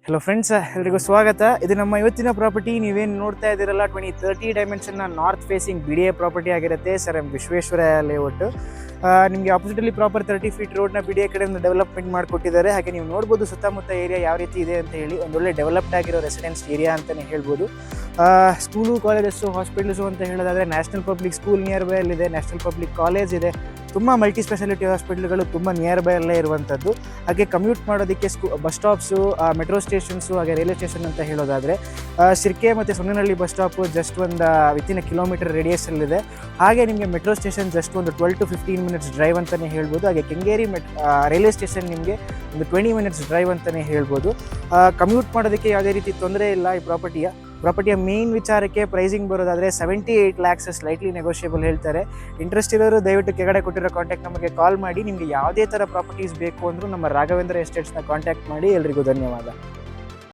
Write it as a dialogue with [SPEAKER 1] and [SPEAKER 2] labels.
[SPEAKER 1] Hello friends, ಎಲ್ರಿಗೂ ಸ್ವಾಗತ. ಇದು ನಮ್ಮ ಇವತ್ತಿನ ಪ್ರಾಪರ್ಟಿ. ನೀವೇನು ನೋಡ್ತಾ ಇದ್ದೀರಲ್ಲ 2030 ಡೈಮೆನ್ಷನ್ನ ನಾರ್ತ್ ಫೇಸಿಂಗ್ BDA ಪ್ರಾಪರ್ಟಿ ಆಗಿರುತ್ತೆ. Sir Vishweshwara layout. ನಿಮಗೆ ಆಪೋಸಿಟಲ್ಲಿ ಪ್ರಾಪರ್ 30 ಫೀಟ್ ರೋಡ್ನ BDA ಕಡೆಯಿಂದ ಡೆವಲಪ್ಮೆಂಟ್ ಮಾಡಿಕೊಟ್ಟಿದ್ದಾರೆ. ಹಾಗೆ ನೀವು ನೋಡ್ಬೋದು ಸುತ್ತಮುತ್ತ ಏರಿಯಾ ಯಾವ ರೀತಿ ಇದೆ ಅಂತ ಹೇಳಿ. ಒಂದೊಳ್ಳೆ ಡೆವಲಪ್ಡ್ ಆಗಿರೋ ರೆಸಿಡೆನ್ಸ್ ಏರಿಯಾ ಅಂತಲೇ ಹೇಳ್ಬೋದು. ಸ್ಕೂಲು, ಕಾಲೇಜಸ್ಸು, ಹಾಸ್ಪಿಟಲ್ಸು ಅಂತ ಹೇಳೋದಾದರೆ national public school near by ಅಲ್ಲಿದೆ, ನ್ಯಾಷನಲ್ ಪಬ್ಲಿಕ್ ಕಾಲೇಜ್ ಇದೆ, ತುಂಬ ಮಲ್ಟಿ ಸ್ಪೆಷಾಲಿಟಿ ಹಾಸ್ಪಿಟಲ್ಗಳು ತುಂಬ ನಿಯರ್ ಬೈ ಅಲ್ಲೇ ಇರುವಂಥದ್ದು. ಹಾಗೆ ಕಮ್ಯೂಟ್ ಮಾಡೋದಕ್ಕೆ ಬಸ್ ಸ್ಟಾಪ್ಸು, ಮೆಟ್ರೋ ಸ್ಟೇಷನ್ಸು, ಹಾಗೆ ರೈಲ್ವೆ ಸ್ಟೇಷನ್ ಅಂತ ಹೇಳೋದಾದರೆ ಶಿರ್ಕೆ ಮತ್ತು ಸೊನ್ನೆನಹಳ್ಳಿ ಬಸ್ ಸ್ಟಾಪು ಜಸ್ಟ್ ಒಂದು ವಿತಿನ್ ಕಿಲೋಮೀಟರ್ ರೇಡಿಯಸಲ್ಲಿದೆ. ಹಾಗೆ ನಿಮಗೆ ಮೆಟ್ರೋ ಸ್ಟೇಷನ್ ಜಸ್ಟ್ ಒಂದು 12 to 15 ಮಿನಿಟ್ಸ್ ಡ್ರೈವ್ ಅಂತಲೇ ಹೇಳ್ಬೋದು. ಹಾಗೆ ಕೆಂಗೇರಿ ರೈಲ್ವೆ ಸ್ಟೇಷನ್ ನಿಮಗೆ ಒಂದು 20 ಮಿನಿಟ್ಸ್ ಡ್ರೈವ್ ಅಂತಲೇ ಹೇಳ್ಬೋದು. ಕಮ್ಯೂಟ್ ಮಾಡೋದಕ್ಕೆ ಯಾವುದೇ ರೀತಿ ತೊಂದರೆ ಇಲ್ಲ. ಈ ಪ್ರಾಪರ್ಟಿಯ ಮೇನ್ ವಿಚಾರಕ್ಕೆ ಪ್ರೈಸಿಂಗ್ ಬರೋದಾದರೆ 78 lakhs ಸ್ಲೈಟ್ಲಿ ನೆಗೋಷಿಯಬಲ್ ಹೇಳ್ತಾರೆ. ಇಂಟ್ರೆಸ್ಟ್ ಇರೋರು ದಯವಿಟ್ಟು ಕೆಳಗಡೆ ಕೊಟ್ಟಿರೋ ಕಾಂಟ್ಯಾಕ್ಟ್ ನಮಗೆ ಕಾಲ್ ಮಾಡಿ. ನಿಮಗೆ ಯಾವುದೇ ಥರ ಪ್ರಾಪರ್ಟೀಸ್ ಬೇಕು ಅಂದರೂ ನಮ್ಮ ರಾಘವೇಂದ್ರ ಎಸ್ಟೇಟ್ಸ್ನ ಕಾಂಟ್ಯಾಕ್ಟ್ ಮಾಡಿ. ಎಲ್ರಿಗೂ ಧನ್ಯವಾದ.